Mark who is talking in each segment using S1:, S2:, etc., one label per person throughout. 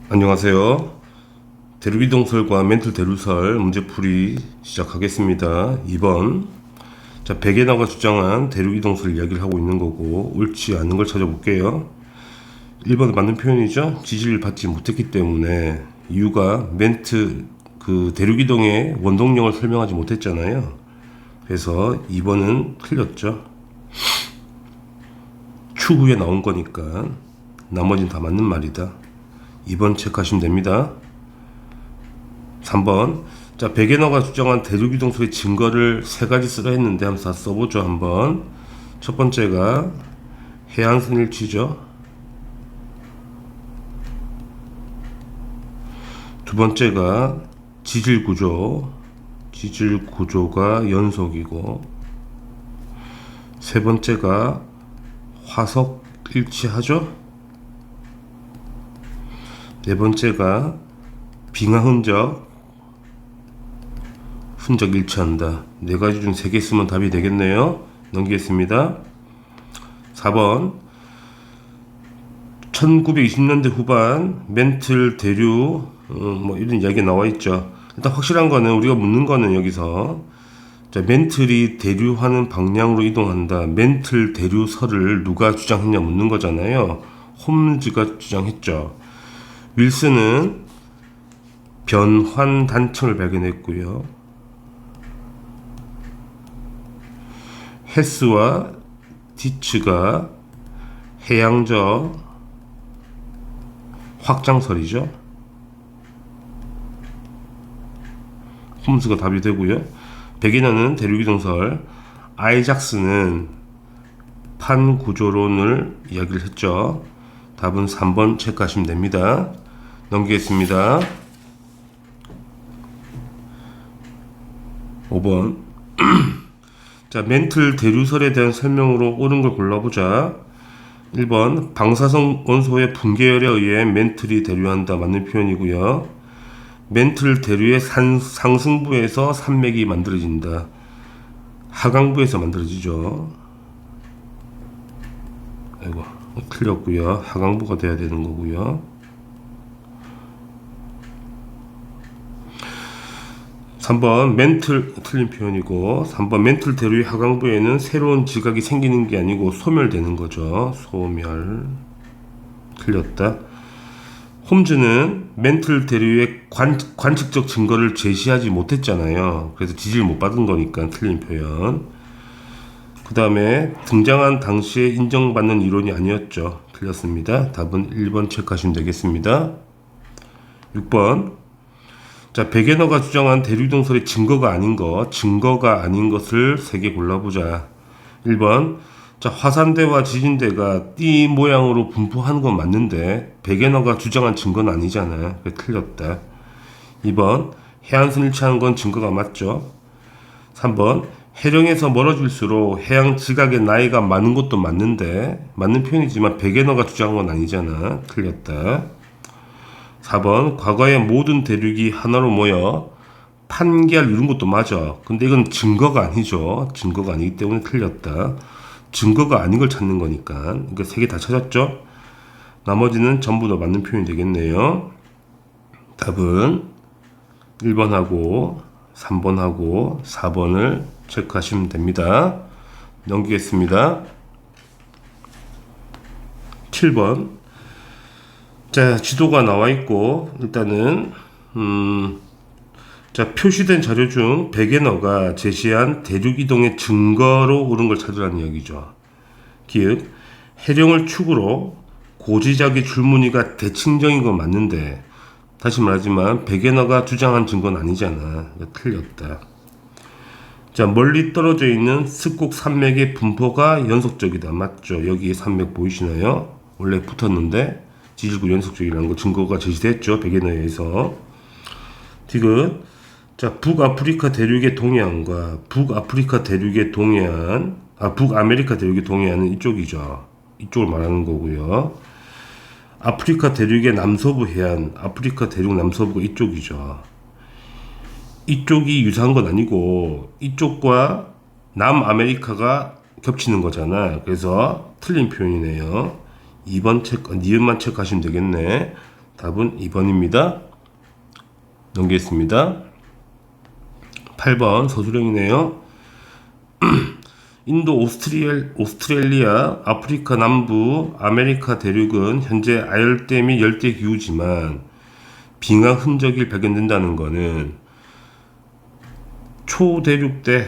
S1: 안녕하세요. 대륙이동설과 멘틀 대륙설 문제풀이 시작하겠습니다. 2번. 자, 베게너가 주장한 대륙이동설 이야기를 하고 있는 거고, 옳지 않은 걸 찾아볼게요. 1번은 맞는 표현이죠. 지지를 받지 못했기 때문에, 이유가 대륙이동의 원동력을 설명하지 못했잖아요. 그래서 2번은 틀렸죠. 추후에 나온 거니까 나머지는 다 맞는 말이다. 2번 체크하시면 됩니다. 3번. 자, 베게너가 주장한 대륙이동설의 증거를 세 가지 쓰라 했는데 한번 다 써보죠. 한번. 첫 번째가 해안선 일치죠. 두 번째가 지질 구조. 지질 구조가 연속이고, 세 번째가 화석 일치하죠. 네 번째가 빙하 흔적 일치한다. 네 가지 중 세 개 쓰면 답이 되겠네요. 넘기겠습니다. 4번. 1920년대 후반 멘틀 대류 이런 이야기가 나와 있죠. 일단 확실한 거는, 우리가 묻는 거는 여기서, 자, 멘틀이 대류하는 방향으로 이동한다. 멘틀 대류설을 누가 주장했냐 묻는 거잖아요. 홈즈가 주장했죠. 윌슨은 변환 단층을 발견했고요. 헤스와 디츠가 해양저 확장설이죠. 홈즈가 답이 되고요. 베게너는 대륙이동설, 아이작스는 판구조론을 이야기를 했죠. 답은 3번 체크하시면 됩니다. 넘기겠습니다. 5번. 자, 멘틀 대류설에 대한 설명으로 옳은 걸 골라보자. 1번. 방사성 원소의 붕괴열에 의해 멘틀이 대류한다. 맞는 표현이고요. 멘틀 대류의 상승부에서 산맥이 만들어진다. 하강부에서 만들어지죠. 아이고, 틀렸고요. 하강부가 돼야 되는 거고요. 3번 멘틀, 틀린 표현이고, 3번 멘틀 대류의 하강부에는 새로운 지각이 생기는 게 아니고 소멸되는 거죠. 소멸. 틀렸다. 홈즈는 멘틀 대류의 관측적 증거를 제시하지 못했잖아요. 그래서 지지를 못 받은 거니까 틀린 표현. 그 다음에 등장한 당시에 인정받는 이론이 아니었죠. 틀렸습니다. 답은 1번 체크하시면 되겠습니다. 6번. 자, 베게너가 주장한 대륙이동설의 증거가 아닌 것을 3개 골라보자. 1번. 자, 화산대와 지진대가 띠 모양으로 분포하는 건 맞는데 베게너가 주장한 증거는 아니잖아. 그래, 틀렸다. 2번. 해안선 일치하는 건 증거가 맞죠. 3번. 해령에서 멀어질수록 해양 지각의 나이가 많은 것도 맞는데, 맞는 표현이지만 베게너가 주장한 건 아니잖아. 틀렸다. 4번. 과거의 모든 대륙이 하나로 모여 판기할 이룬 것도 맞아. 근데 이건 증거가 아니죠. 증거가 아니기 때문에 틀렸다. 증거가 아닌 걸 찾는 거니까. 그러니까 3개 다 찾았죠. 나머지는 전부 다 맞는 표현이 되겠네요. 답은 1번하고 3번하고 4번을 체크하시면 됩니다. 넘기겠습니다. 7번. 자, 지도가 나와 있고, 일단은 자, 표시된 자료 중 베게너가 제시한 대륙 이동의 증거로 옳은 걸 찾으라는 이야기죠. 기획, 해령을 축으로 고지작의 줄무늬가 대칭적인 건 맞는데, 다시 말하지만 베게너가 주장한 증거는 아니잖아. 틀렸다. 자, 멀리 떨어져 있는 스곡 산맥의 분포가 연속적이다. 맞죠? 여기 산맥 보이시나요? 원래 붙었는데 지질구 연속적이라는 거 증거가 제시됐죠. 베게너에 의해서. 디귿. 자, 북아프리카 대륙의 동해안과 북아메리카 대륙의 동해안은 이쪽이죠. 이쪽을 말하는 거고요. 아프리카 대륙의 남서부 해안, 아프리카 대륙 남서부가 이쪽이죠. 이쪽이 유사한 건 아니고 이쪽과 남아메리카가 겹치는 거잖아. 그래서 틀린 표현이네요. 2번 니은만 체크하시면 되겠네. 답은 2번입니다. 넘기겠습니다. 8번 서술형이네요. 인도, 오스트레일리아, 아프리카 남부, 아메리카 대륙은 현재 아열대 및 열대 기후지만 빙하 흔적이 발견된다는 것은 초대륙 때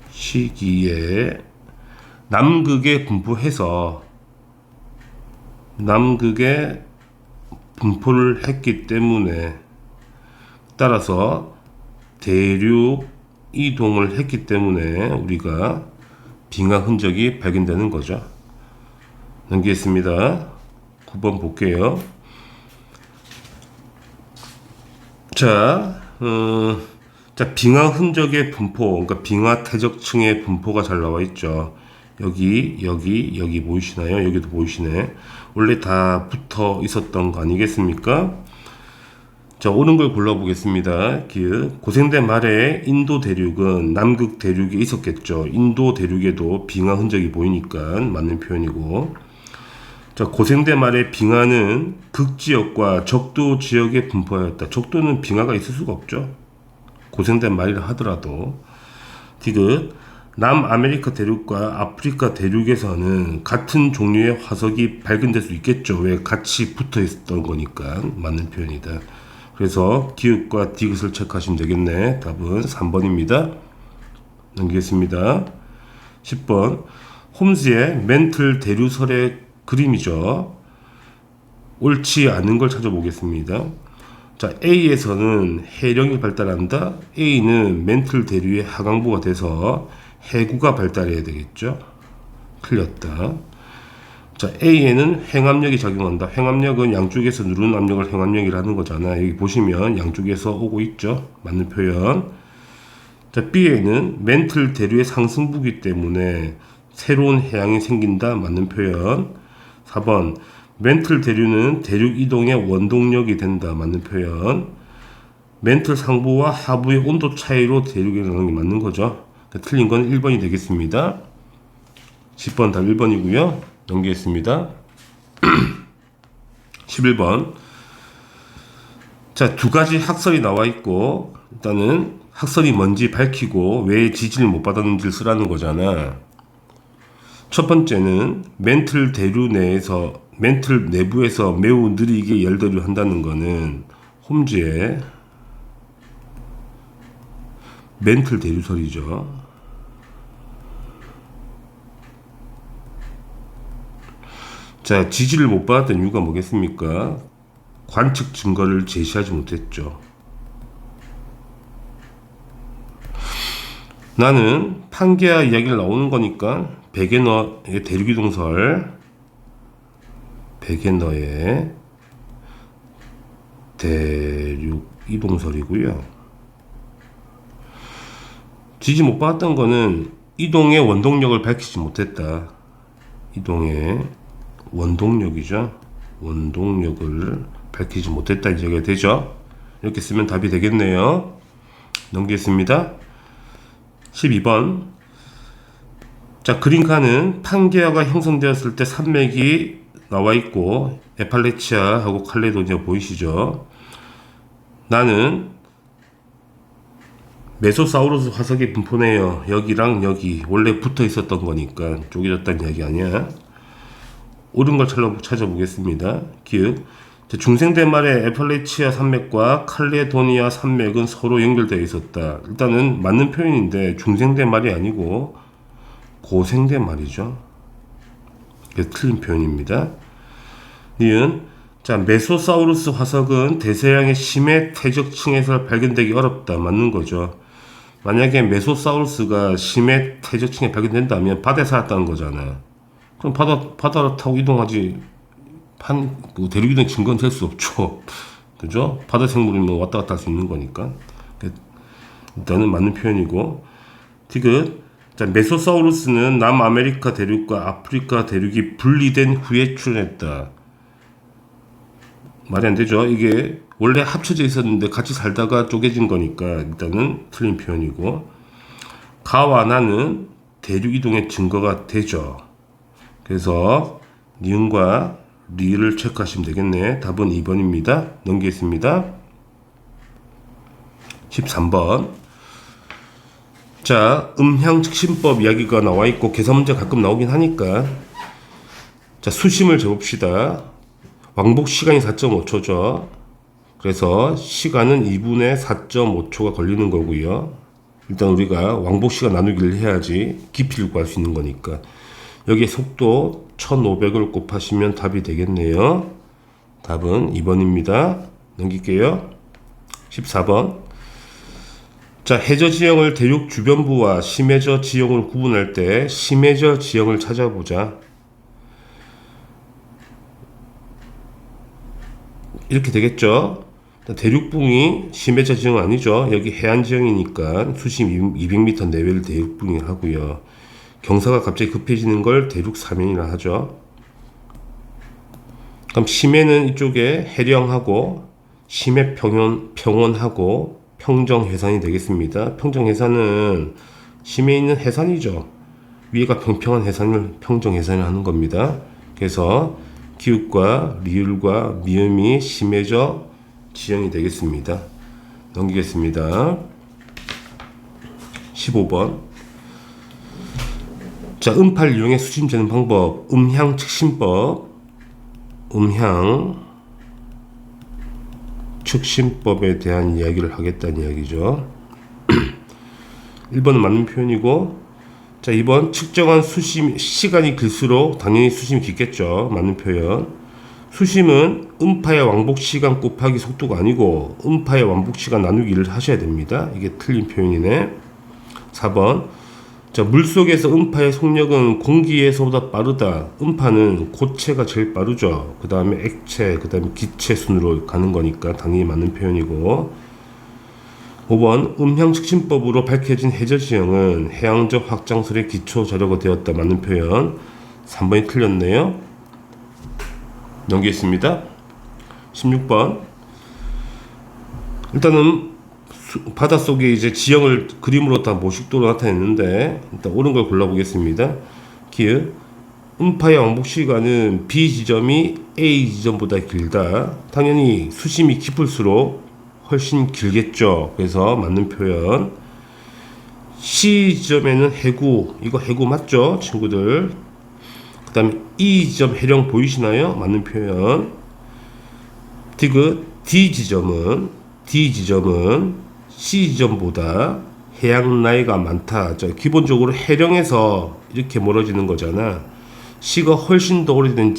S1: 시기에 남극에 분포를 했기 때문에, 따라서 대륙 이동을 했기 때문에 우리가 빙하 흔적이 발견되는 거죠. 넘기겠습니다. 9번 볼게요. 자, 빙하 흔적의 분포, 그러니까 빙하 퇴적층의 분포가 잘 나와 있죠. 여기 보이시나요? 여기도 보이시네. 원래 다 붙어 있었던 거 아니겠습니까? 자, 옳은 걸 골라보겠습니다. 고생대 말에 인도 대륙은 남극 대륙에 있었겠죠. 인도 대륙에도 빙하 흔적이 보이니까 맞는 표현이고, 자, 고생대 말에 빙하는 극지역과 적도 지역에 분포하였다. 적도는 빙하가 있을 수가 없죠. 고생된 말이라 하더라도. 남아메리카 대륙과 아프리카 대륙에서는 같은 종류의 화석이 발견될 수 있겠죠. 왜? 같이 붙어 있었던 거니까 맞는 표현이다. 그래서 기읍과 디귿을 체크하시면 되겠네. 답은 3번입니다. 넘기겠습니다. 10번 홈즈의 멘틀 대류설의 그림이죠. 옳지 않은 걸 찾아보겠습니다. 자, A에서는 해령이 발달한다. A는 멘틀 대류의 하강부가 돼서 해구가 발달해야 되겠죠. 틀렸다. 자, A에는 횡압력이 작용한다. 횡압력은 양쪽에서 누르는 압력을 횡압력이라는 거잖아. 여기 보시면 양쪽에서 오고 있죠. 맞는 표현. 자, B에는 멘틀 대류의 상승부기 때문에 새로운 해양이 생긴다. 맞는 표현. 4번 멘틀 대류는 대륙 이동의 원동력이 된다. 맞는 표현. 멘틀 상부와 하부의 온도 차이로 대륙이 일어나는 게 맞는 거죠. 그러니까 틀린 건 1번이 되겠습니다. 10번 답 1번이고요. 넘기겠습니다. 11번. 자, 두 가지 학설이 나와 있고, 일단은 학설이 뭔지 밝히고 왜 지지를 못 받았는지를 쓰라는 거잖아. 첫 번째는 멘틀 내부에서 매우 느리게 열대를 한다는 거는 홈즈의 멘틀 대류설이죠. 자, 지지를 못 받았던 이유가 뭐겠습니까? 관측 증거를 제시하지 못했죠. 나는 판게아 이야기를 나오는 거니까 베게너의 대륙이동설, 베게너의 대륙이동설이고요. 지지 못 받았던 거는 이동의 원동력을 밝히지 못했다. 이동의 원동력이죠. 원동력을 밝히지 못했다 이야기가 되죠. 이렇게 쓰면 답이 되겠네요. 넘기겠습니다. 12번. 자, 그린카는 판게아가 형성되었을 때 산맥이 나와 있고 에팔레치아하고 칼레도니아 보이시죠? 나는 메소사우루스 화석의 분포네요. 여기랑 여기 원래 붙어 있었던 거니까 쪼개졌다는 이야기 아니야. 옳은 걸 찾아보겠습니다. 중생대 말에 에팔레치아 산맥과 칼레도니아 산맥은 서로 연결되어 있었다. 일단은 맞는 표현인데 중생대 말이 아니고 고생대 말이죠. 이게 틀린 표현입니다. 자, 메소사우루스 화석은 대서양의 심해 퇴적층에서 발견되기 어렵다. 맞는 거죠. 만약에 메소사우루스가 심해 퇴적층에 발견된다면 바다에 살았다는 거잖아. 그럼 바다를 타고 이동하지. 대륙 이동 증거는 될 수 없죠. 그죠? 바다 생물이면 왔다 갔다 할 수 있는 거니까. 일단은 맞는 표현이고. 자, 메소사우루스는 남아메리카 대륙과 아프리카 대륙이 분리된 후에 출현했다. 말이 안 되죠. 이게 원래 합쳐져 있었는데 같이 살다가 쪼개진 거니까 일단은 틀린 표현이고. 가와 나는 대륙 이동의 증거가 되죠. 그래서 니은과 리를 체크하시면 되겠네. 답은 2번입니다. 넘기겠습니다. 13번. 자, 음향측신법 이야기가 나와 있고 계산 문제 가끔 나오긴 하니까 자, 수심을 재봅시다. 왕복 시간이 4.5초죠. 그래서 시간은 2분의 4.5초가 걸리는 거고요. 일단 우리가 왕복 시간 나누기를 해야지 깊이를 구할 수 있는 거니까. 여기에 속도 1500을 곱하시면 답이 되겠네요. 답은 2번입니다. 넘길게요. 14번. 자, 해저 지형을 대륙 주변부와 심해저 지형을 구분할 때 심해저 지형을 찾아보자. 이렇게 되겠죠. 대륙붕이 심해저 지형은 아니죠. 여기 해안 지형이니까 수심 200m 내외를 대륙붕이 하고요. 경사가 갑자기 급해지는 걸 대륙 사면이라 하죠. 그럼 심해는 이쪽에 해령하고 심해 평원하고 평정 해산이 되겠습니다. 평정 해산은 심해에 있는 해산이죠. 위에가 평평한 해산을 평정 해산을 하는 겁니다. 그래서 기읍과 리을과 미음이 심해저 지형이 되겠습니다. 넘기겠습니다. 15번. 자, 음파를 이용해 수심 재는 방법, 음향 측신법, 음향 측신법에 대한 이야기를 하겠다는 이야기죠. 1번은 맞는 표현이고, 자, 2번 측정한 수심 시간이 길수록 당연히 수심이 깊겠죠. 맞는 표현. 수심은 음파의 왕복 시간 곱하기 속도가 아니고 음파의 왕복 시간 나누기를 하셔야 됩니다. 이게 틀린 표현이네. 4번. 자, 물속에서 음파의 속력은 공기에서보다 빠르다. 음파는 고체가 제일 빠르죠. 그 다음에 액체, 그 다음에 기체 순으로 가는 거니까 당연히 맞는 표현이고. 5번. 음향측신법으로 밝혀진 해저 지형은 해양적 확장설의 기초 자료가 되었다. 맞는 표현. 3번이 틀렸네요. 넘기겠습니다. 16번. 일단은 바닷속에 이제 지형을 그림으로 다 모식도로 나타냈는데 일단 옳은 걸 골라보겠습니다. 기읍. 음파의 왕복 시간은 B 지점이 A 지점보다 길다. 당연히 수심이 깊을수록 훨씬 길겠죠. 그래서 맞는 표현. C 지점에는 해구, 이거 해구 맞죠, 친구들? 그 다음에 E 지점 해령 보이시나요? 맞는 표현. 디귿. D 지점은 C 지점보다 해양 나이가 많다. 기본적으로 해령에서 이렇게 멀어지는 거잖아. C가 훨씬 더 오래된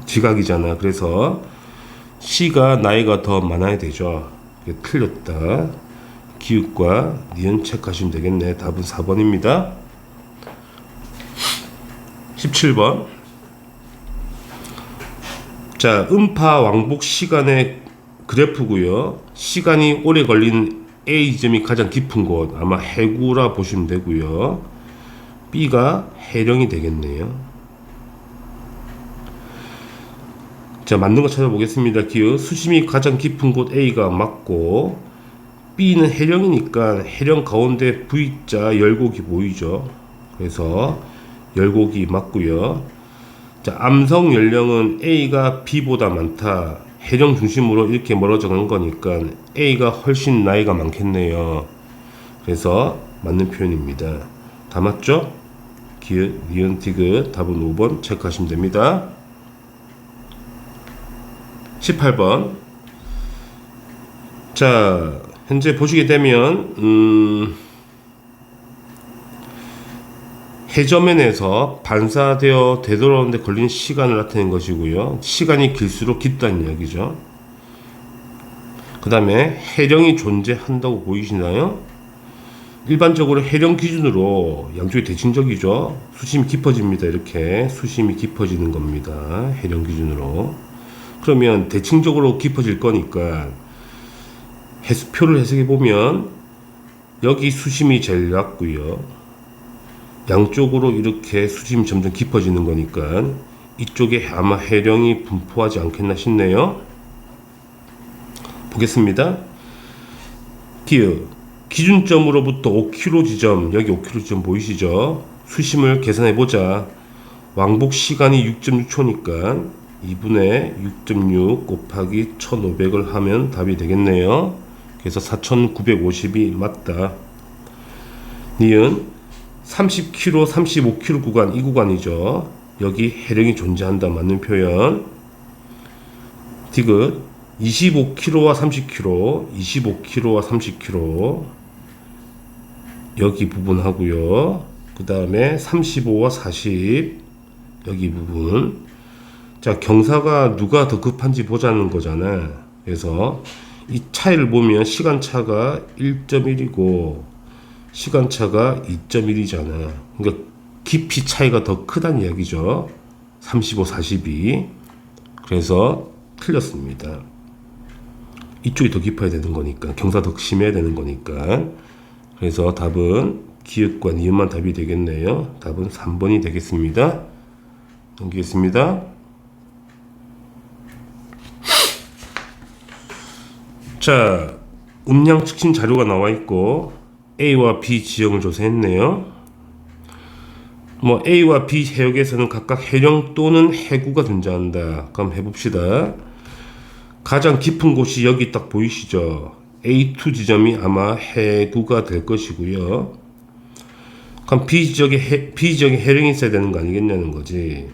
S1: 지각이잖아. 그래서 C가 나이가 더 많아야 되죠. 틀렸다. 기읍과 니은 체크하시면 되겠네. 답은 4번입니다. 17번. 자, 음파 왕복 시간의 그래프고요. 시간이 오래 걸리는 A 지점이 가장 깊은 곳, 아마 해구라 보시면 되고요. B가 해령이 되겠네요. 자, 맞는 거 찾아보겠습니다. 기읍. 수심이 가장 깊은 곳 A가 맞고, B는 해령이니까 해령 가운데 V자 열곡이 보이죠. 그래서 열곡이 맞고요. 자, 암성 연령은 A가 B보다 많다. 해령 중심으로 이렇게 멀어져 간 거니까 A가 훨씬 나이가 많겠네요. 그래서 맞는 표현입니다. 다 맞죠? 기읍, 니은, 디귿. 답은 5번 체크하시면 됩니다. 18번. 자, 현재 보시게 되면 해저면에서 반사되어 되돌아오는데 걸리는 시간을 나타낸 것이고요. 시간이 길수록 깊다는 이야기죠. 그 다음에 해령이 존재한다고 보이시나요? 일반적으로 해령 기준으로 양쪽이 대칭적이죠. 수심이 깊어집니다. 이렇게 수심이 깊어지는 겁니다. 해령 기준으로. 그러면 대칭적으로 깊어질 거니까 표를 해석해 보면 여기 수심이 제일 낮고요. 양쪽으로 이렇게 수심이 점점 깊어지는 거니까 이쪽에 아마 해령이 분포하지 않겠나 싶네요. 보겠습니다. 기읍. 기준점으로부터 5km 지점, 여기 5km 지점 보이시죠? 수심을 계산해 보자. 왕복 시간이 6.6초니까 2분의 6.6 곱하기 1500을 하면 답이 되겠네요. 그래서 4950이 맞다. 니은 30km, 35km 구간, 이 구간이죠. 여기 해령이 존재한다. 맞는 표현. 디귿 25km와 30km, 25km와 30km 여기 부분 하고요. 그 다음에 35와 40 여기 부분. 자, 경사가 누가 더 급한지 보자는 거잖아. 그래서 이 차이를 보면 시간차가 1.1이고 시간차가 2.1이잖아. 그러니까 깊이 차이가 더 크다는 이야기죠. 35, 40이. 그래서 틀렸습니다. 이쪽이 더 깊어야 되는 거니까, 경사 더 심해야 되는 거니까. 그래서 답은 기역과 니은만 답이 되겠네요. 답은 3번이 되겠습니다. 넘기겠습니다. 자, 음량 측신 자료가 나와 있고 A와 B 지역을 조사했네요. A와 B 해역에서는 각각 해령 또는 해구가 존재한다. 그럼 해봅시다. 가장 깊은 곳이 여기 딱 보이시죠? A2 지점이 아마 해구가 될 것이고요. 그럼 B 지역에 해령이 있어야 되는 거 아니겠냐는 거지.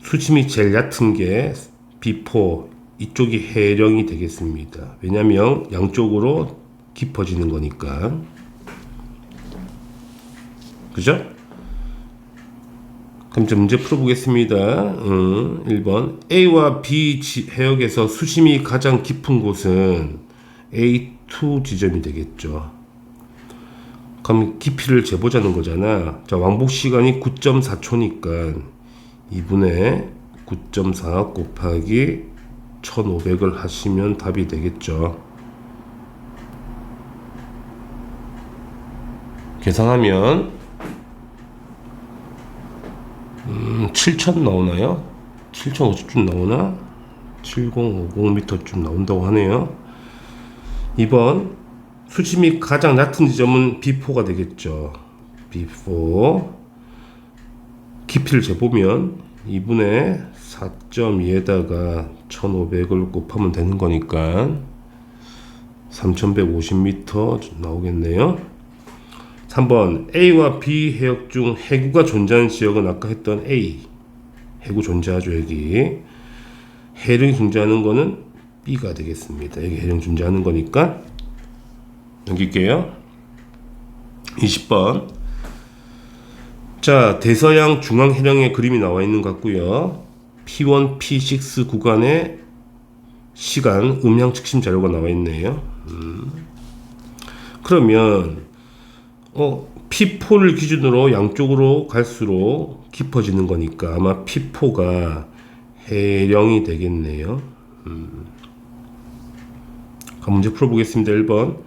S1: 수심이 제일 얕은 게 B4 이쪽이 해령이 되겠습니다. 왜냐면 양쪽으로 깊어지는 거니까. 그죠? 그럼 이제 문제 풀어보겠습니다. 1번 A와 B 해역에서 수심이 가장 깊은 곳은 A2 지점이 되겠죠. 그럼 깊이를 재보자는 거잖아. 자, 왕복 시간이 9.4초니까 2분의 9.4 곱하기 1500을 하시면 답이 되겠죠. 계산하면 7000 나오나요? 7050쯤 나오나? 7050m쯤 나온다고 하네요. 2번 수심이 가장 얕은 지점은 B4가 되겠죠. B4 깊이를 재보면 2분의 4.2에다가 1500을 곱하면 되는 거니까 3150m 나오겠네요. 3번 A와 B 해역 중 해구가 존재하는 지역은 아까 했던 A 해구 존재하죠. 여기 해령이 존재하는 거는 B가 되겠습니다. 여기 해령 존재하는 거니까 넘길게요. 20번 자, 대서양 중앙 해령의 그림이 나와 있는 것 같고요. P1, P6 구간의 시간 음향 측심 자료가 나와 있네요. 그러면 P4를 기준으로 양쪽으로 갈수록 깊어지는 거니까 아마 P4가 해령이 되겠네요. 문제 풀어보겠습니다. 1번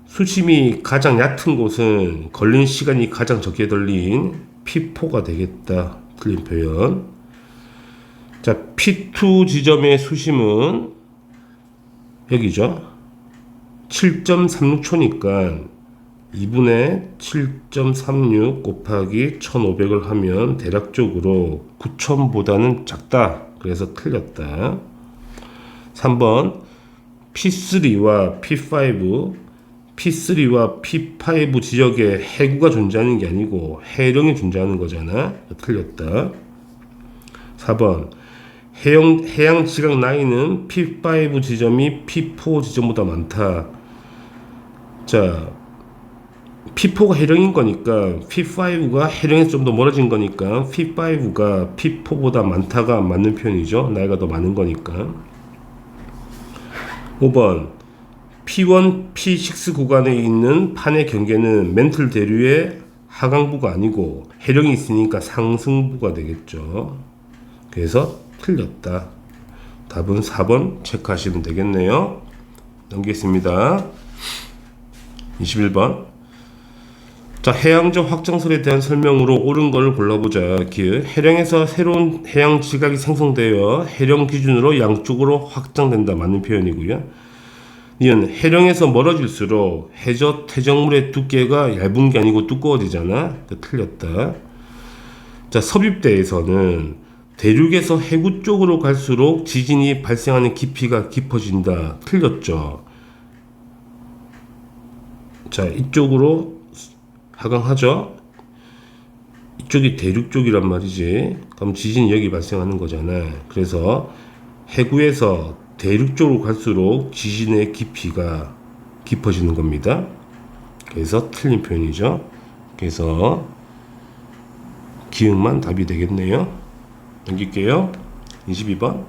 S1: 수심이 가장 얕은 곳은 걸린 시간이 가장 적게 걸린 P4가 되겠다. 틀린 표현. 자, P2 지점의 수심은 여기죠. 7.36초니까 2분의 7.36 곱하기 1500을 하면 대략적으로 9000보다는 작다. 그래서 틀렸다. 3번 P3와 P5 지역에 해구가 존재하는 게 아니고 해령이 존재하는 거잖아. 틀렸다. 4번 해양 지각 나이는 P5 지점이 P4 지점보다 많다. 자, P4가 해령인 거니까 P5가 해령에서 좀 더 멀어진 거니까 P5가 P4보다 많다가 맞는 표현이죠. 나이가 더 많은 거니까. 5번 P1, P6 구간에 있는 판의 경계는 멘틀 대류의 하강부가 아니고 해령이 있으니까 상승부가 되겠죠. 그래서 틀렸다. 답은 4번 체크하시면 되겠네요. 넘기겠습니다. 21번 자, 해양적 확장설에 대한 설명으로 옳은 걸 골라보자. 해령에서 새로운 해양 지각이 생성되어 해령 기준으로 양쪽으로 확장된다. 맞는 표현이고요. 이는 해령에서 멀어질수록 해저 퇴적물의 두께가 얇은 게 아니고 두꺼워지잖아. 틀렸다. 자, 섭입대에서는 대륙에서 해구 쪽으로 갈수록 지진이 발생하는 깊이가 깊어진다. 틀렸죠. 자, 이쪽으로 하강하죠. 이쪽이 대륙 쪽이란 말이지. 그럼 지진이 여기 발생하는 거잖아. 그래서 해구에서 대륙 쪽으로 갈수록 지진의 깊이가 깊어지는 겁니다. 그래서 틀린 표현이죠. 그래서 기응만 답이 되겠네요. 넘길게요. 22번.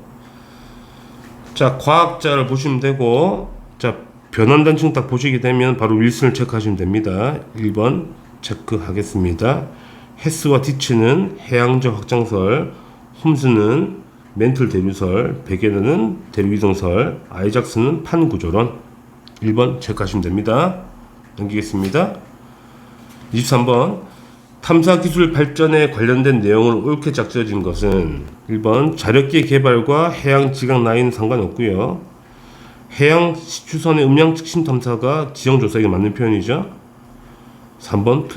S1: 자, 과학자를 보시면 되고, 자, 변환단층 딱 보시게 되면 바로 윌슨을 체크하시면 됩니다. 1번 체크하겠습니다. 헤스와 디츠는 해양적 확장설, 홈스는 멘틀 대류설, 베게너는 대류이동설, 아이작스는 판구조론. 1번 체크하시면 됩니다. 넘기겠습니다. 23번. 탐사기술 발전에 관련된 내용을 옳게 짝지어진 것은 1번 자력계 개발과 해양 지각 라인은 상관없고요. 해양 추선의 음양 측심 탐사가 지형 조사에게 맞는 표현이죠. 3번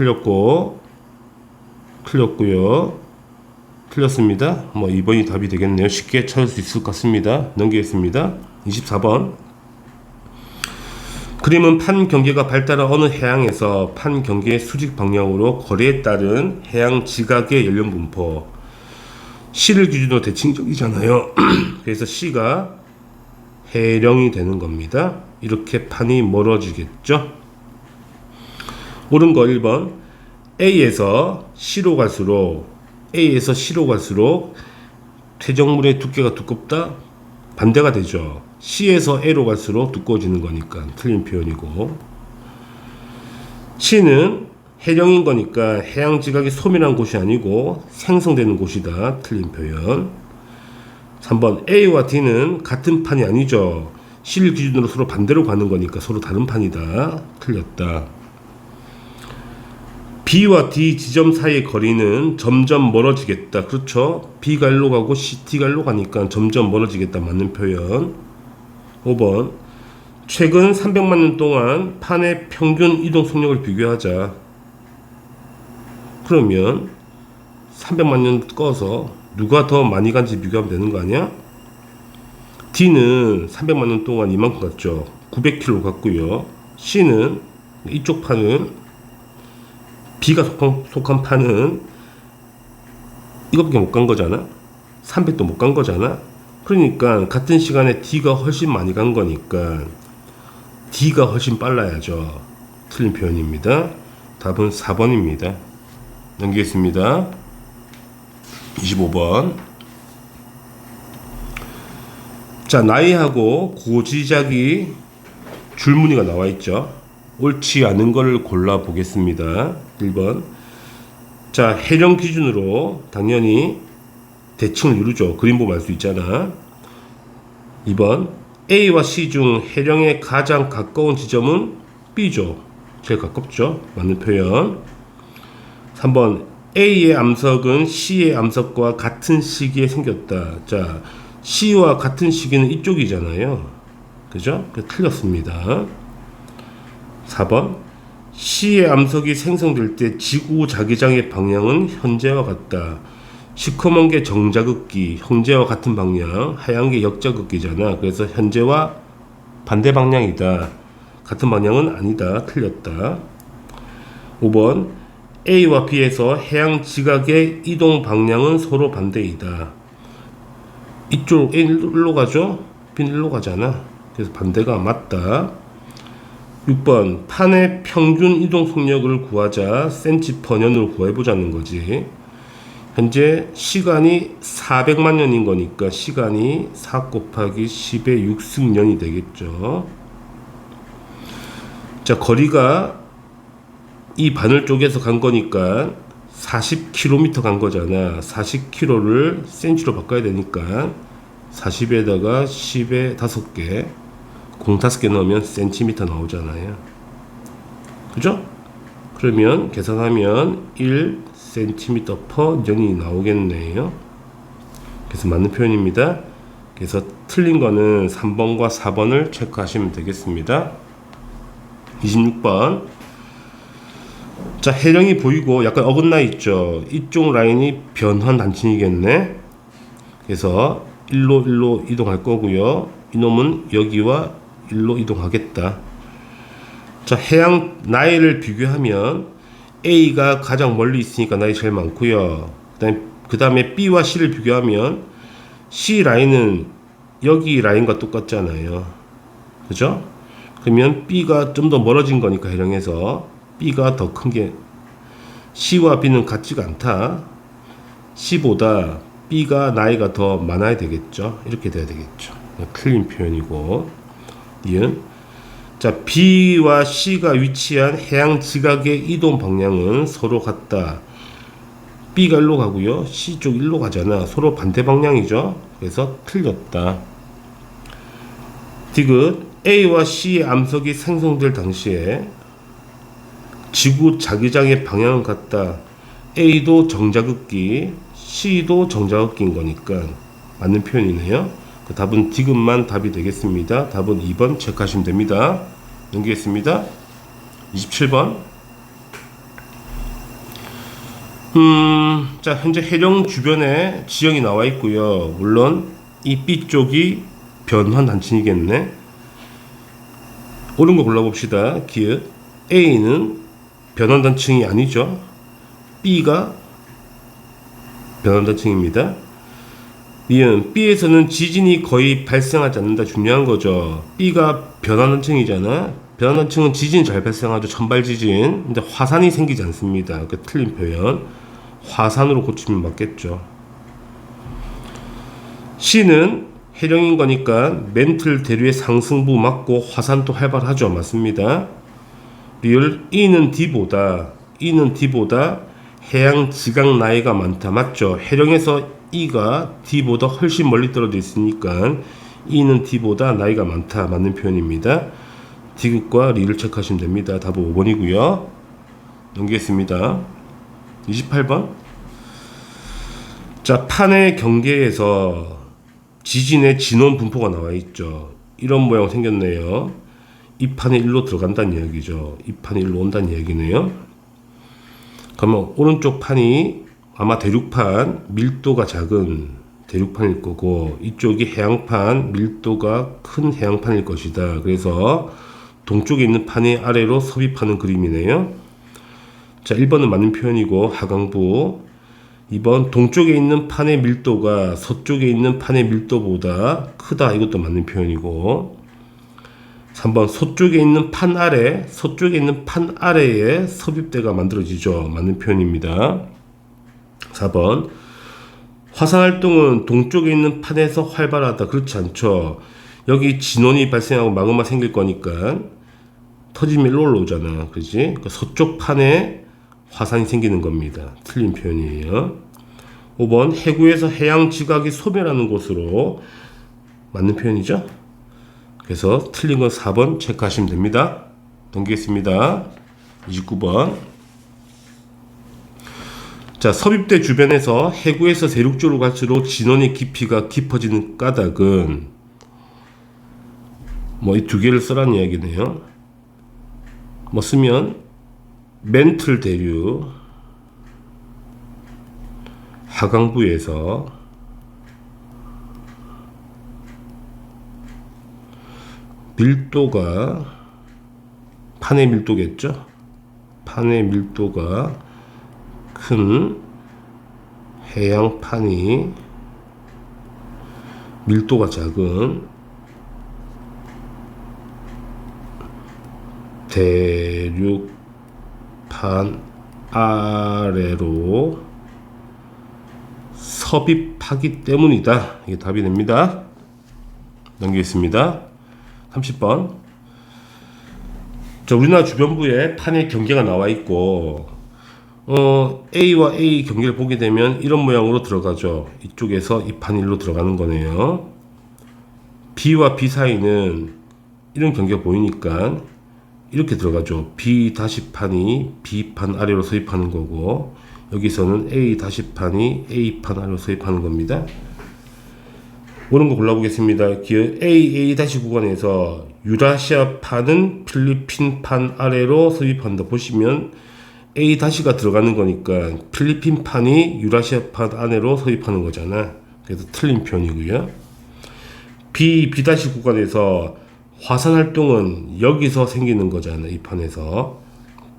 S1: 틀렸고요. 틀렸습니다. 뭐 2번이 답이 되겠네요. 쉽게 찾을 수 있을 것 같습니다. 넘기겠습니다. 24번. 그림은 판 경계가 발달한 어느 해양에서 판 경계의 수직 방향으로 거리에 따른 해양 지각의 연령 분포. C를 기준으로 대칭적이잖아요. 그래서 C가 해령이 되는 겁니다. 이렇게 판이 멀어지겠죠. 옳은 거 1번. A에서 C로 갈수록 퇴적물의 두께가 두껍다? 반대가 되죠. C에서 A로 갈수록 두꺼워지는 거니까 틀린 표현이고, C는 해령인 거니까 해양 지각이 소멸한 곳이 아니고 생성되는 곳이다. 틀린 표현. 3번. A와 D는 같은 판이 아니죠. C를 기준으로 서로 반대로 가는 거니까 서로 다른 판이다. 틀렸다. B와 D 지점 사이의 거리는 점점 멀어지겠다. 그렇죠. B가 일로 가고 D가 일로 가니까 점점 멀어지겠다. 맞는 표현. 5번. 최근 300만 년 동안 판의 평균 이동 속력을 비교하자. 그러면 300만 년 꺼서 누가 더 많이 간지 비교하면 되는 거 아니야? D는 300만 년 동안 이만큼 갔죠. 900km 갔고요. C는 이쪽 판은 B가 속한 판은 이거밖에 못 간 거잖아. 300도 못 간 거잖아. 그러니까 같은 시간에 D가 훨씬 많이 간 거니까 D가 훨씬 빨라야죠. 틀린 표현입니다. 답은 4번입니다. 넘기겠습니다. 25번. 자, 나이하고 고지작이 줄무늬가 나와 있죠. 옳지 않은 걸 골라 보겠습니다. 1번. 자, 해령 기준으로 당연히 대칭을 이루죠. 그림 보면 알 수 있잖아. 2번. A와 C 중 해령에 가장 가까운 지점은 B죠. 제일 가깝죠. 맞는 표현. 3번. A의 암석은 C의 암석과 같은 시기에 생겼다. 자, C와 같은 시기는 이쪽이잖아요. 그죠? 틀렸습니다. 4번. C의 암석이 생성될 때 지구 자기장의 방향은 현재와 같다. 시커먼 게 정자극기, 현재와 같은 방향, 하얀 게 역자극기잖아. 그래서 현재와 반대 방향이다. 같은 방향은 아니다. 틀렸다. 5번. A와 B에서 해양 지각의 이동 방향은 서로 반대이다. 이쪽 A로 가죠? B는 일로 가잖아. 그래서 반대가 맞다. 6번. 판의 평균 이동 속력을 구하자. cm/년으로 구해보자는 거지. 현재 시간이 400만 년인 거니까 시간이 4 곱하기 10의 6승년이 되겠죠. 자, 거리가 이 바늘 쪽에서 간 거니까 40km 간 거잖아. 40km를 cm로 바꿔야 되니까 40에다가 10에 5개, 5개 넣으면 cm 나오잖아요. 그죠? 그러면 계산하면 1cm/년이 나오겠네요. 그래서 맞는 표현입니다. 그래서 틀린 거는 3번과 4번을 체크하시면 되겠습니다. 26번. 자, 해령이 보이고 약간 어긋나 있죠. 이쪽 라인이 변환 단층이겠네. 그래서 일로 이동할 거고요. 이놈은 여기와 일로 이동하겠다. 자, 해양 나이를 비교하면 A가 가장 멀리 있으니까 나이 제일 많고요. 그 다음에 B와 C를 비교하면 C 라인은 여기 라인과 똑같잖아요. 그죠? 그러면 B가 좀 더 멀어진 거니까 해령에서 B가 더 큰 게 C와 B는 같지가 않다. C보다 B가 나이가 더 많아야 되겠죠. 이렇게 돼야 되겠죠. 틀린 표현이고. 니은. 자, B와 C가 위치한 해양 지각의 이동 방향은 서로 같다. B가 일로 가고요. C 쪽 일로 가잖아. 서로 반대 방향이죠. 그래서 틀렸다. 디귿. A와 C의 암석이 생성될 당시에 지구 자기장의 방향은 같다. A도 정자극기, C도 정자극기인 거니까 맞는 표현이네요. 그 답은 디귿만 답이 되겠습니다. 답은 2번 체크하시면 됩니다. 넘기겠습니다. 27번. 자, 현재 해령 주변에 지형이 나와 있고요. 물론 이 B 쪽이 변환 단층이겠네. 옳은 거 골라봅시다. 기읍. A는 변환 단층이 아니죠. B가 변환 단층입니다. 니은 B에서는 지진이 거의 발생하지 않는다. 중요한 거죠. B가 변환 단층이잖아. 변환 단층은 지진이 잘 발생하죠. 천발 지진. 근데 화산이 생기지 않습니다. 그 틀린 표현. 화산으로 고치면 맞겠죠. C는 해령인 거니까 멘틀 대류의 상승부 맞고 화산도 활발하죠. 맞습니다. 리을 E는 D보다 해양 지각 나이가 많다. 맞죠? 해령에서 E가 D보다 훨씬 멀리 떨어져 있으니까 E는 D보다 나이가 많다. 맞는 표현입니다. 디귿과 리를 체크하시면 됩니다. 답은 5번이고요. 넘기겠습니다. 28번. 자, 판의 경계에서 지진의 진원 분포가 나와 있죠. 이런 모양 생겼네요. 이 판이 일로 들어간다는 이야기죠. 이 판이 일로 온다는 이야기네요. 그러면 오른쪽 판이 아마 대륙판, 밀도가 작은 대륙판일 거고, 이쪽이 해양판, 밀도가 큰 해양판일 것이다. 그래서 동쪽에 있는 판이 아래로 섭입하는 그림이네요. 자, 1번은 맞는 표현이고 하강부. 2번 동쪽에 있는 판의 밀도가 서쪽에 있는 판의 밀도보다 크다. 이것도 맞는 표현이고. 3번 서쪽에 있는 판 아래에 섭입대가 만들어지죠. 맞는 표현입니다. 4번 화산활동은 동쪽에 있는 판에서 활발하다. 그렇지 않죠. 여기 진원이 발생하고 마그마 생길 거니까 터지면 일로 올라오잖아. 그지? 그러니까 서쪽 판에 화산이 생기는 겁니다. 틀린 표현이에요. 5번 해구에서 해양 지각이 소멸하는 곳으로 맞는 표현이죠. 그래서 틀린 건 4번 체크하시면 됩니다. 넘기겠습니다. 29번. 자, 섭입대 주변에서 해구에서 대륙 쪽으로 갈수록 진원의 깊이가 깊어지는 까닭은 뭐 이 두 개를 쓰라는 이야기네요. 뭐 쓰면 멘틀 대류 하강부에서 밀도가 판의 밀도겠죠. 판의 밀도가 큰 해양판이 밀도가 작은 대륙판 아래로 섭입하기 때문이다. 이게 답이 됩니다. 넘기겠습니다. 30번. 자, 우리나라 주변부에 판의 경계가 나와 있고 A와 A 경계를 보게 되면 이런 모양으로 들어가죠. 이쪽에서 이 판이 일로 들어가는 거네요. B와 B 사이는 이런 경계가 보이니까 이렇게 들어가죠. B 다시 판이 B 판 아래로 서입하는 거고, 여기서는 A 다시 판이 A 판 아래로 서입하는 겁니다. 옳은 거 골라보겠습니다. 기어 A 다시 구간에서 유라시아 판은 필리핀 판 아래로 서입한다. 보시면 A 다시가 들어가는 거니까 필리핀판이 유라시아판 안으로 서입하는 거잖아. 그래서 틀린 표현이고요. B 다시 구간에서 화산 활동은 여기서 생기는 거잖아. 이 판에서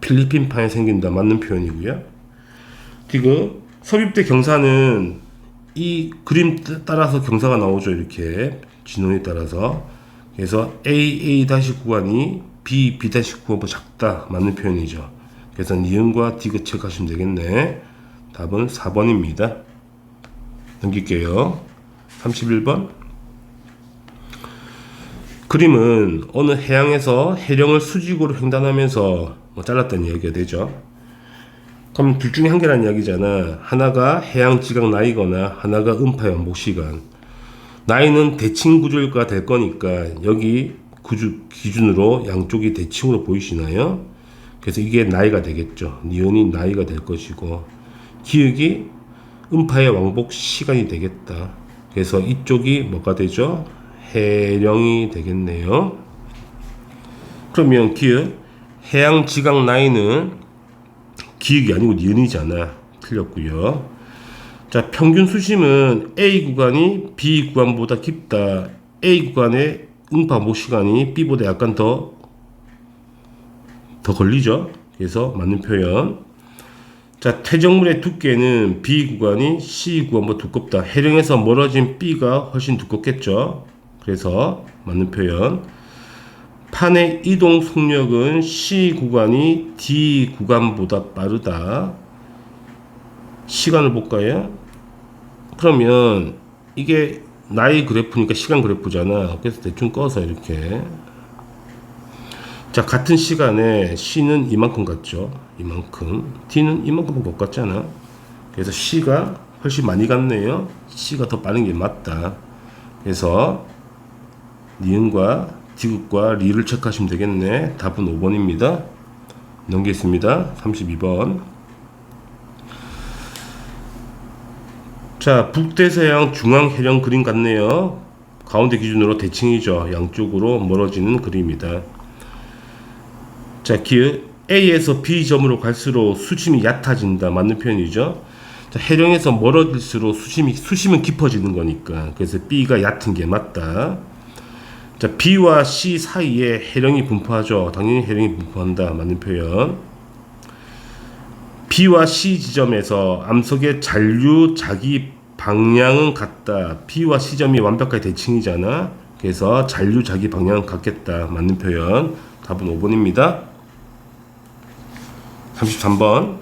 S1: 필리핀판에 생긴다. 맞는 표현이고요. 지금 섭입대 경사는 이 그림 따라서 경사가 나오죠. 이렇게 진원에 따라서. 그래서 A 다시 구간이 B 다시 구간보다 작다. 맞는 표현이죠. 그래서 니은과 디귿 체크하시면 되겠네. 답은 4번입니다. 넘길게요. 31번. 그림은 어느 해양에서 해령을 수직으로 횡단하면서 잘랐다는 이야기가 되죠. 그럼 둘 중에 한 개라는 이야기잖아. 하나가 해양 지각 나이거나 하나가 음파의 왕복 시간. 나이는 대칭 구조가 될 거니까 여기 기준으로 양쪽이 대칭으로 보이시나요? 그래서 이게 나이가 되겠죠. 니은이 나이가 될 것이고 기역이 음파의 왕복 시간이 되겠다. 그래서 이쪽이 뭐가 되죠? 해령이 되겠네요. 그러면 기역 해양 지각 나이는 기역이 아니고 니은이잖아. 틀렸고요. 자, 평균 수심은 A 구간이 B 구간보다 깊다. A 구간의 음파 왕복 시간이 B보다 약간 더 걸리죠. 그래서 맞는 표현. 자, 퇴적물의 두께는 B 구간이 C 구간보다 두껍다. 해령에서 멀어진 B가 훨씬 두껍겠죠. 그래서 맞는 표현. 판의 이동 속력은 C 구간이 D 구간보다 빠르다. 시간을 볼까요? 그러면 이게 나이 그래프니까 시간 그래프잖아. 그래서 대충 꺼서 이렇게. 자, 같은 시간에 C는 이만큼 같죠. 이만큼. D는 이만큼 못 같잖아. 그래서 C가 훨씬 많이 갔네요. C가 더 빠른 게 맞다. 그래서 니은과 디귿과 리를 체크하시면 되겠네. 답은 5번입니다. 넘기겠습니다. 32번. 자, 북대서양 중앙해령 그림 같네요. 가운데 기준으로 대칭이죠. 양쪽으로 멀어지는 그림이다. 자, 기역 A에서 B 점으로 갈수록 수심이 얕아진다. 맞는 표현이죠. 자, 해령에서 멀어질수록 수심은 깊어지는 거니까. 그래서 B가 얕은 게 맞다. 자, B와 C 사이에 해령이 분포하죠. 당연히 해령이 분포한다. 맞는 표현. B와 C 지점에서 암석의 잔류 자기 방향은 같다. B와 C점이 완벽하게 대칭이잖아. 그래서 잔류 자기 방향은 같겠다. 맞는 표현. 답은 5번입니다. 33번.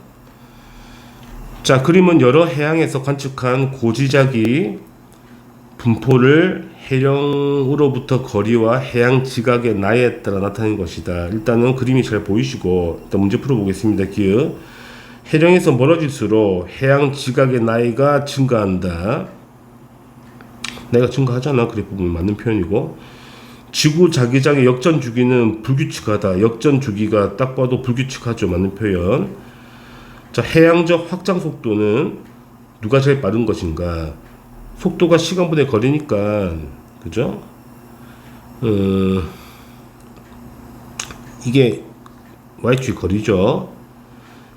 S1: 자, 그림은 여러 해양에서 관측한 고지자기 분포를 해령으로부터 거리와 해양 지각의 나이에 따라 나타낸 것이다. 일단은 그림이 잘 보이시고 일단 문제 풀어보겠습니다. 기억. 해령에서 멀어질수록 해양 지각의 나이가 증가한다. 나이가 증가하잖아. 그래프 보면 맞는 표현이고. 지구 자기장의 역전 주기는 불규칙하다. 역전 주기가 딱 봐도 불규칙하죠. 맞는 표현. 자, 해양적 확장 속도는 누가 제일 빠른 것인가? 속도가 시간분의 거리니까, 그죠? 이게 y축이 거리죠.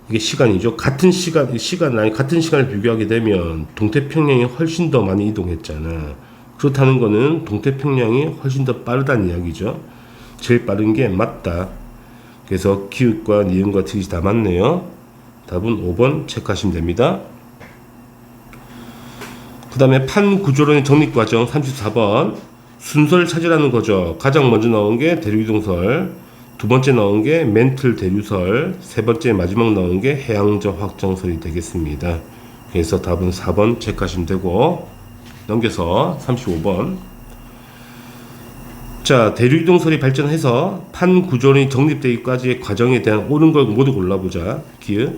S1: 이게 시간이죠. 같은 시간을 비교하게 되면 동태평양이 훨씬 더 많이 이동했잖아. 그렇다는 거는 동태평양이 훨씬 더 빠르다는 이야기죠. 제일 빠른 게 맞다. 그래서 기역과 니은과 디귿이 다 맞네요. 답은 5번 체크하시면 됩니다. 그 다음에 판 구조론의 정립 과정 34번. 순서를 찾으라는 거죠. 가장 먼저 나온 게 대류이동설, 두 번째 나온 게 멘틀 대류설, 세 번째 마지막 나온 게 해양적 확장설이 되겠습니다. 그래서 답은 4번 체크하시면 되고, 넘겨서 35번. 자, 대류이동설이 발전해서 판 구조론이 정립되기까지의 과정에 대한 옳은 걸 모두 골라보자. 기억.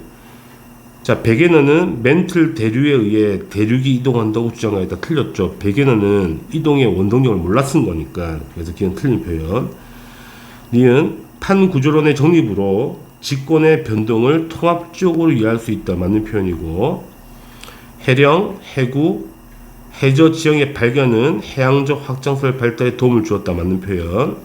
S1: 자, 백예너는 멘틀 대류에 의해 대륙이 이동한다고 주장하였다. 틀렸죠. 백예너는 이동의 원동력을 몰라 쓴 거니까. 그래서 기억 틀린 표현. 니은 판 구조론의 정립으로 직권의 변동을 통합적으로 이해할 수 있다. 맞는 표현이고. 해령, 해구, 해저 지형의 발견은 해양적 확장설 발달에 도움을 주었다. 맞는 표현.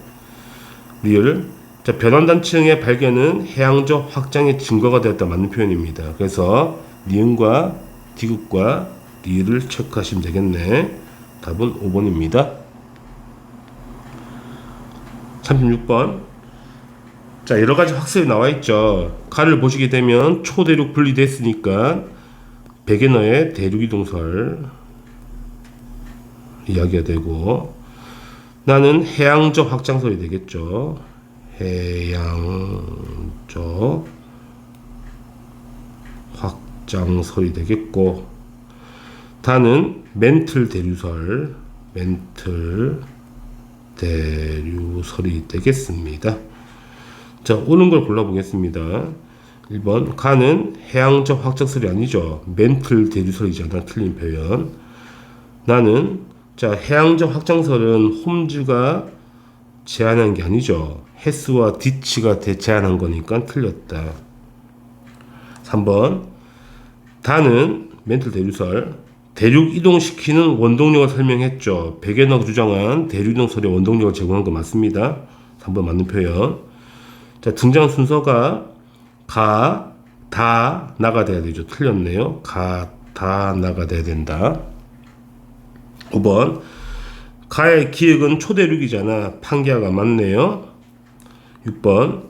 S1: 리을 자, 변환단층의 발견은 해양적 확장의 증거가 되었다. 맞는 표현입니다. 그래서 니은과 디귿과 리를 체크하시면 되겠네. 답은 5번입니다. 36번. 자, 여러가지 확설이 나와있죠. 가를 보시게 되면 초대륙 분리됐으니까 백에너의 대륙이동설 이야기가 되고, 나는 해양적 확장설이 되겠죠. 해양적 확장설이 되겠고, 다는 멘틀 대류설, 멘틀 대류설이 되겠습니다. 자, 옳은 걸 골라보겠습니다. 1번, 가는 해양적 확장설이 아니죠. 멘틀 대류설이잖아. 틀린 표현. 나는, 자, 해양적 확장설은 홈즈가 제안한 게 아니죠. 헤스와 디치가 제안한 거니까 틀렸다. 3번, 다는 멘틀 대류설, 대륙 이동시키는 원동력을 설명했죠. 백에너가 주장한 대륙 이동설의 원동력을 제공한 거 맞습니다. 3번 맞는 표현. 자, 등장 순서가 가, 다, 나가 돼야 되죠. 틀렸네요. 가, 다, 나가 돼야 된다. 5번, 가의 기획은 초대륙이잖아. 판기아가 맞네요. 6번,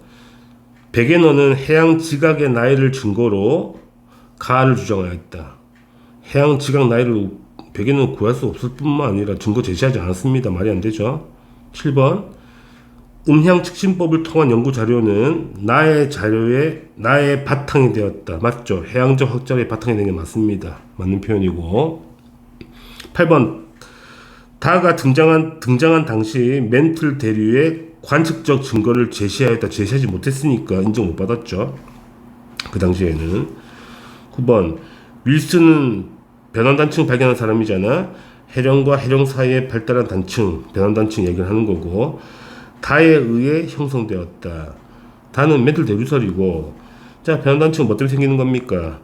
S1: 백에너는 해양 지각의 나이를 증거로 가를 주장하였다. 해양 지각 나이를 백에너는 구할 수 없을 뿐만 아니라 증거 제시하지 않았습니다. 말이 안 되죠. 7번, 음향 측신법을 통한 연구 자료는 나의 자료의 나의 바탕이 되었다. 맞죠? 해양적 확장의 바탕이 된 게 맞습니다. 맞는 표현이고. 8번, 다가 등장한 당시 멘틀 대류의 관측적 증거를 제시하지 못했으니까 인정 못 받았죠. 그 당시에는. 9번, 윌슨은 변환단층 발견한 사람이잖아. 해령과 해령 사이에 발달한 단층, 변환단층 얘기를 하는 거고, 다에 의해 형성되었다. 다는 멘틀 대류설이고, 자, 변환단층은 뭐 때문에 생기는 겁니까?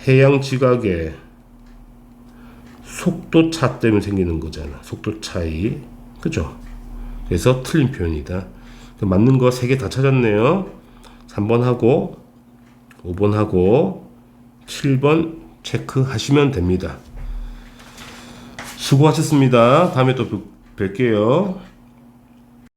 S1: 해양 지각의 속도 차 때문에 생기는 거잖아. 속도 차이. 그죠? 그래서 틀린 표현이다. 맞는 거 3개 다 찾았네요. 3번 하고 5번 하고 7번 체크하시면 됩니다. 수고하셨습니다. 다음에 또 뵐게요.